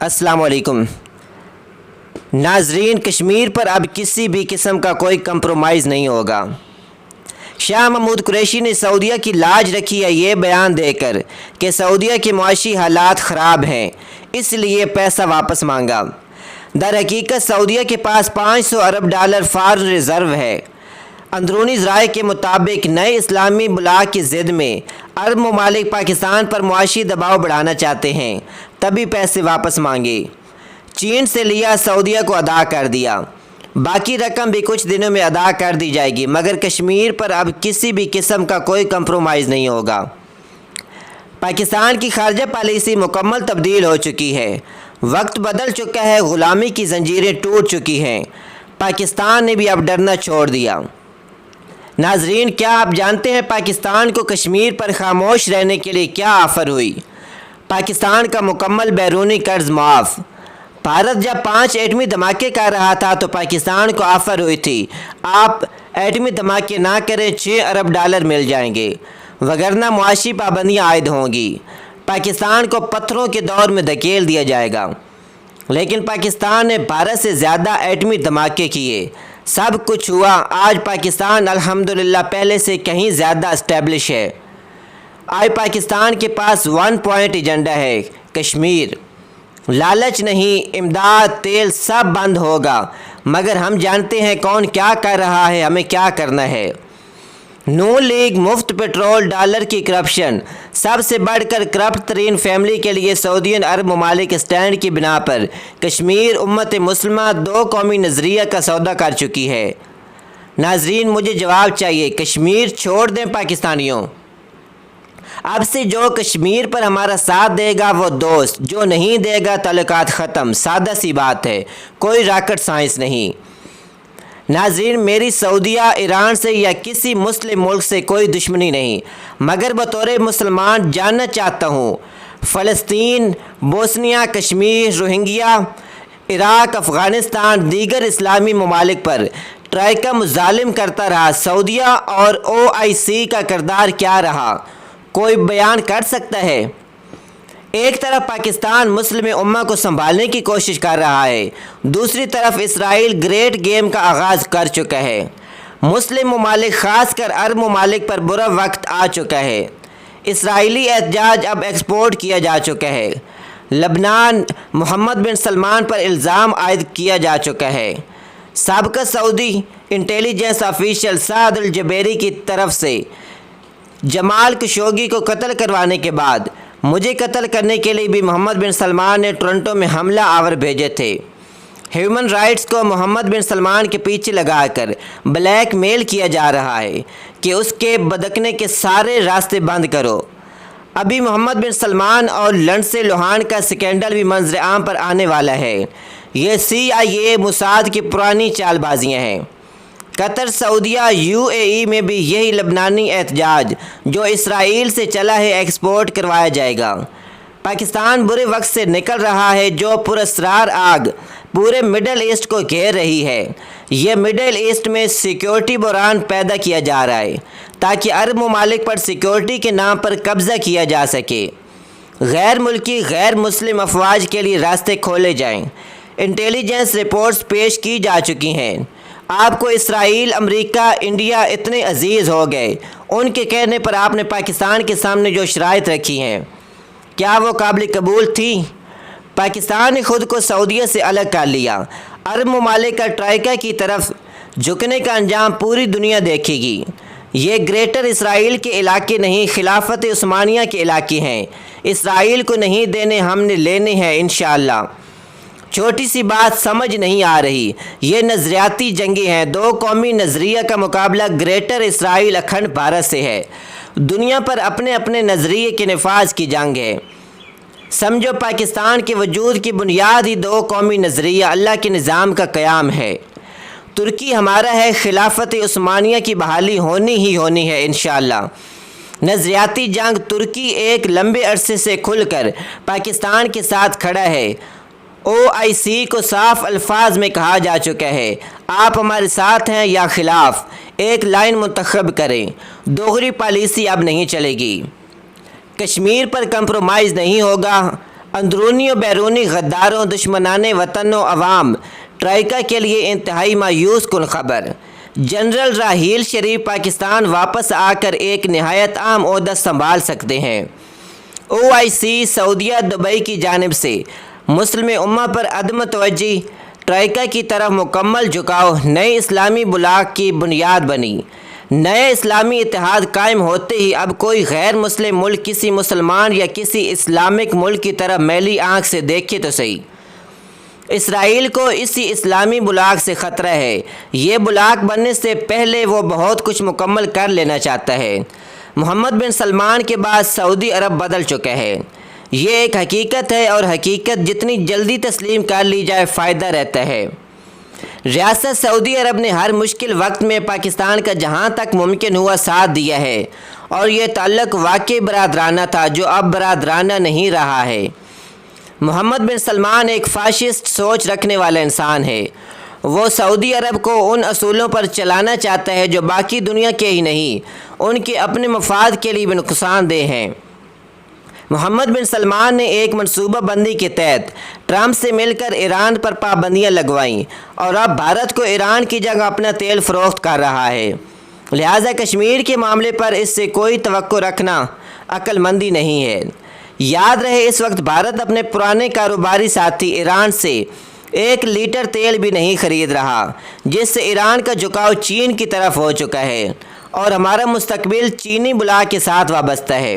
अस्सलाम वालेकुम नाजरीन, कश्मीर पर अब किसी भी किस्म का कोई कंप्रोमाइज़ नहीं होगा। शाह महमूद कुरैशी ने सऊदीया की लाज रखी है ये बयान देकर कि सऊदीया के मुआशी हालात ख़राब हैं, इसलिए पैसा वापस मांगा। दर हकीकत सऊदीया के पास $500 अरब फॉरेन रिज़र्व है। अंदरूनी ज़राए के मुताबिक नए इस्लामी ब्लॉक की ज़िद में अरब ममालिक पाकिस्तान पर मुआशी दबाव बढ़ाना चाहते हैं, तभी पैसे वापस मांगे। चीन से लिया, सऊदीया को अदा कर दिया, बाकी रकम भी कुछ दिनों में अदा कर दी जाएगी, मगर कश्मीर पर अब किसी भी किस्म का कोई कंप्रोमाइज़ नहीं होगा। पाकिस्तान की खारजा पॉलिसी मुकम्मल तब्दील हो चुकी है, वक्त बदल चुका है, ग़ुलामी की जंजीरें टूट चुकी हैं। पाकिस्तान ने भी अब डरना छोड़ दिया। नाजरीन, क्या आप जानते हैं पाकिस्तान को कश्मीर पर खामोश रहने के लिए क्या ऑफ़र हुई? पाकिस्तान का मुकम्मल बैरूनी कर्ज माफ़। भारत जब 5 एटमी धमाके कर रहा था तो पाकिस्तान को ऑफ़र हुई थी, आप एटमी धमाके ना करें, $6 अरब मिल जाएंगे, वगरना मुआशी पाबंदियाँ आयद होंगी। पाकिस्तान को पत्थरों के दौर में धकेल दिया जाएगा। लेकिन पाकिस्तान ने भारत से ज़्यादा एटमी धमाके किए, सब कुछ हुआ। आज पाकिस्तान अल्हम्दुलिल्लाह पहले से कहीं ज़्यादा इस्टेब्लिश है। आज पाकिस्तान के पास 1 पॉइंट एजेंडा है, कश्मीर। लालच नहीं, इमदाद, तेल सब बंद होगा, मगर हम जानते हैं कौन क्या कर रहा है, हमें क्या करना है। नून लीग, मुफ्त पेट्रोल, डॉलर की करप्शन, सबसे बढ़कर करप्ट तरीन फैमिली के लिए सऊदियन अरब ममालिक स्टैंड की बिना पर कश्मीर उम्मत मुस्लिमा 2 कौमी नज़रिया का सौदा कर चुकी है। नाजरीन, मुझे जवाब चाहिए, कश्मीर छोड़ दें पाकिस्तानियों। अब से जो कश्मीर पर हमारा साथ देगा वो दोस्त, जो नहीं देगा ताल्लुकात ख़त्म। सादा सी बात है, कोई रॉकेट साइंस नहीं। नाज़रीन, मेरी सऊदीया, ईरान से या किसी मुस्लिम मुल्क से कोई दुश्मनी नहीं, मगर बतौर मुसलमान जानना चाहता हूँ, फ़लस्तीन, Bosnia, Kashmir, Rohingya, Iraq, Afghanistan, दीगर इस्लामी ममालिक पर ट्राइका मुज़ालिम करता रहा, सऊदीया और OIC का किरदार क्या रहा, कोई बयान कर सकता है? एक तरफ पाकिस्तान मुस्लिम उम्मा को संभालने की कोशिश कर रहा है, दूसरी तरफ इसराइल ग्रेट गेम का आगाज़ कर चुका है। मुस्लिम ममालिक ख़ासकर अरब ममालिक पर बुरा वक्त आ चुका है। इसराइली एहतजाज अब एक्सपोर्ट किया जा चुका है। लबनान, मोहम्मद बिन सलमान पर इल्ज़ाम आयद किया जा चुका है। साबिक़ सऊदी इंटेलिजेंस ऑफिशियल साद अल जबेरी की तरफ से जमाल खशोगी को कत्ल करवाने के बाद मुझे कत्ल करने के लिए भी मोहम्मद बिन सलमान ने टोरंटो में हमला आवर भेजे थे। ह्यूमन राइट्स को मोहम्मद बिन सलमान के पीछे लगाकर ब्लैक मेल किया जा रहा है कि उसके बदकने के सारे रास्ते बंद करो। अभी मोहम्मद बिन सलमान और लिंडसे लोहान का स्कैंडल भी मंजर आम पर आने वाला है। ये CIA, मुसाद की पुरानी चालबाजियाँ हैं। कतर, सऊदीया, UAE में भी यही लबनानी एहतजाज जो इसराइल से चला है एक्सपोर्ट करवाया जाएगा। पाकिस्तान बुरे वक्त से निकल रहा है, जो पुरस्रार आग पूरे मिडल ईस्ट को घेर रही है। यह मिडल ईस्ट में सिक्योरिटी बहरान पैदा किया जा रहा है ताकि अरब ममालिक पर सिक्योरिटी के नाम पर कब्ज़ा किया जा सके। गैर मुल्की, गैर मुस्लिम अफवाज के लिए रास्ते खोले जाएं। इंटेलिजेंस रिपोर्ट्स पेश की जा चुकी हैं। आपको इसराइल, अमेरिका, इंडिया इतने अजीज़ हो गए, उनके कहने पर आपने पाकिस्तान के सामने जो शराइत रखी हैं, क्या वो काबिल कबूल थी? पाकिस्तान ने ख़ुद को सऊदीया से अलग कर लिया। अरब ममालिक का ट्राइका की तरफ झुकने का अंजाम पूरी दुनिया देखेगी। ये ग्रेटर इसराइल के इलाके नहीं, खिलाफत उस्मानिया के इलाके हैं। इसराइल को नहीं देने, हमने लेने हैं इंशाअल्लाह। छोटी सी बात समझ नहीं आ रही, ये नज़रियाती जंगें हैं। 2 कौमी नज़रिया का मुकाबला ग्रेटर इसराइल अखंड भारत से है। दुनिया पर अपने अपने नज़रिए के नफाज की जंग है। समझो, पाकिस्तान के वजूद की बुनियाद ही 2 कौमी नज़रिया, अल्लाह के निज़ाम का क़याम है। तुर्की हमारा है, खिलाफत उस्मानिया की बहाली होनी ही होनी है इंशाअल्लाह। नज़रियाती जंग, तुर्की एक लंबे अरसे से खुलकर पाकिस्तान के साथ खड़ा है। OIC को साफ अल्फाज में कहा जा चुका है, आप हमारे साथ हैं या खिलाफ, एक लाइन मुंतखब करें। दोहरी पॉलिसी अब नहीं चलेगी। कश्मीर पर कंप्रोमाइज़ नहीं होगा। اندرونی و بیرونی غداروں، دشمنان وطن و عوام، ٹرائیکا کے لیے انتہائی مایوس کن خبر۔ جنرل راحیل شریف پاکستان واپس آ کر ایک نہایت اہم عہدہ سنبھال سکتے ہیں۔ OIC سعودیہ دبئی کی جانب سے مسلم امہ پر عدم توجہی، ٹرائیکا کی طرف مکمل جھکاؤ نئے اسلامی بلاک کی بنیاد بنی۔ نئے اسلامی اتحاد قائم ہوتے ہی اب کوئی غیر مسلم ملک کسی مسلمان یا کسی اسلامک ملک کی طرف میلی آنکھ سے دیکھے تو صحیح۔ اسرائیل کو اسی اسلامی بلاک سے خطرہ ہے۔ یہ بلاک بننے سے پہلے وہ بہت کچھ مکمل کر لینا چاہتا ہے۔ محمد بن سلمان کے بعد سعودی عرب بدل چکا ہے، یہ ایک حقیقت ہے، اور حقیقت جتنی جلدی تسلیم کر لی جائے فائدہ رہتا ہے۔ ریاست سعودی عرب نے ہر مشکل وقت میں پاکستان کا جہاں تک ممکن ہوا ساتھ دیا ہے، اور یہ تعلق واقعی برادرانہ تھا جو اب برادرانہ نہیں رہا ہے۔ محمد بن سلمان ایک فاشسٹ سوچ رکھنے والا انسان ہے۔ وہ سعودی عرب کو ان اصولوں پر چلانا چاہتا ہے جو باقی دنیا کے ہی نہیں، ان کے اپنے مفاد کے لیے بھی نقصان دہ ہیں۔ محمد بن سلمان نے ایک منصوبہ بندی کے تحت ٹرمپ سے مل کر ایران پر پابندیاں لگوائیں، اور اب بھارت کو ایران کی جگہ اپنا تیل فروخت کر رہا ہے۔ لہٰذا کشمیر کے معاملے پر اس سے کوئی توقع رکھنا عقل مندی نہیں ہے۔ یاد رہے اس وقت بھارت اپنے پرانے کاروباری ساتھی ایران سے 1 لیٹر تیل بھی نہیں خرید رہا، جس سے ایران کا جھکاؤ چین کی طرف ہو چکا ہے، اور ہمارا مستقبل چینی بلاک کے ساتھ وابستہ ہے،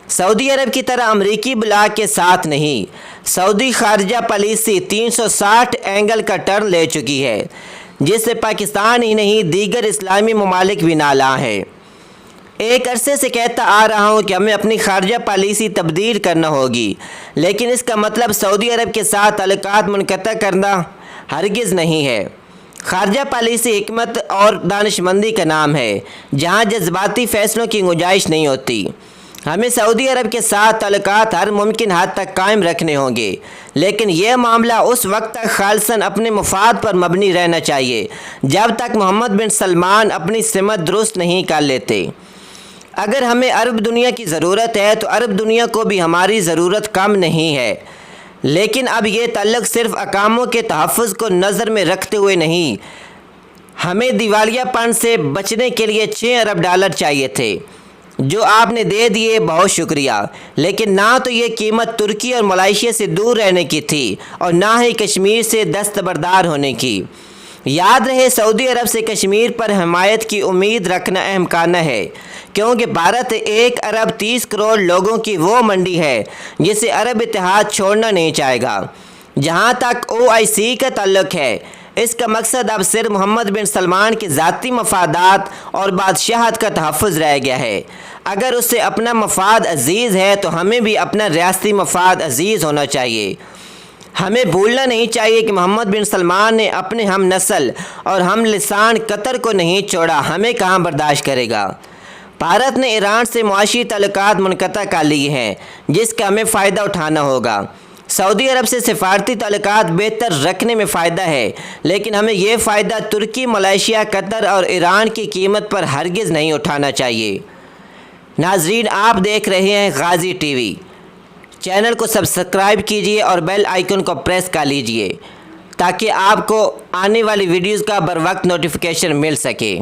سعودی عرب کی طرح امریکی بلاک کے ساتھ نہیں۔ سعودی خارجہ پالیسی 360 اینگل کا ٹرن لے چکی ہے، جس سے پاکستان ہی نہیں دیگر اسلامی ممالک بھی نالاں ہیں۔ ایک عرصے سے کہتا آ رہا ہوں کہ ہمیں اپنی خارجہ پالیسی تبدیل کرنا ہوگی، لیکن اس کا مطلب سعودی عرب کے ساتھ تعلقات منقطع کرنا ہرگز نہیں ہے۔ خارجہ پالیسی حکمت اور دانشمندی کا نام ہے، جہاں جذباتی فیصلوں کی گنجائش نہیں ہوتی۔ ہمیں سعودی عرب کے ساتھ تعلقات ہر ممکن حد تک قائم رکھنے ہوں گے، لیکن یہ معاملہ اس وقت تک خالصاً اپنے مفاد پر مبنی رہنا چاہیے جب تک محمد بن سلمان اپنی سمت درست نہیں کر لیتے۔ اگر ہمیں عرب دنیا کی ضرورت ہے تو عرب دنیا کو بھی ہماری ضرورت کم نہیں ہے، لیکن اب یہ تعلق صرف اقاموں کے تحفظ کو نظر میں رکھتے ہوئے نہیں۔ ہمیں دیوالیہ پن سے بچنے کے لیے 6 ارب ڈالر چاہیے تھے، جو آپ نے دے دیے، بہت شکریہ، لیکن نہ تو یہ قیمت ترکی اور ملائیشیا سے دور رہنے کی تھی اور نہ ہی کشمیر سے دستبردار ہونے کی۔ یاد رہے سعودی عرب سے کشمیر پر حمایت کی امید رکھنا احمقانہ ہے، کیونکہ بھارت 1 ارب 30 کروڑ لوگوں کی وہ منڈی ہے جسے عرب اتحاد چھوڑنا نہیں چاہے گا۔ جہاں تک OIC کا تعلق ہے، اس کا مقصد اب صرف محمد بن سلمان کے ذاتی مفادات اور بادشاہت کا تحفظ رہ گیا ہے۔ اگر اسے اپنا مفاد عزیز ہے تو ہمیں بھی اپنا ریاستی مفاد عزیز ہونا چاہیے۔ ہمیں بھولنا نہیں چاہیے کہ محمد بن سلمان نے اپنے ہم نسل اور ہم لسان قطر کو نہیں چھوڑا، ہمیں کہاں برداشت کرے گا۔ بھارت نے ایران سے معاشی تعلقات منقطع کر لیے ہیں، جس کا ہمیں فائدہ اٹھانا ہوگا۔ سعودی عرب سے سفارتی تعلقات بہتر رکھنے میں فائدہ ہے، لیکن ہمیں یہ فائدہ ترکی، ملائیشیا، قطر اور ایران کی قیمت پر ہرگز نہیں اٹھانا چاہیے۔ ناظرین، آپ دیکھ رہے ہیں غازی ٹی وی۔ چینل کو سبسکرائب کیجئے اور بیل آئیکن کو پریس کر لیجئے تاکہ آپ کو آنے والی ویڈیوز کا بروقت نوٹیفیکیشن مل سکے۔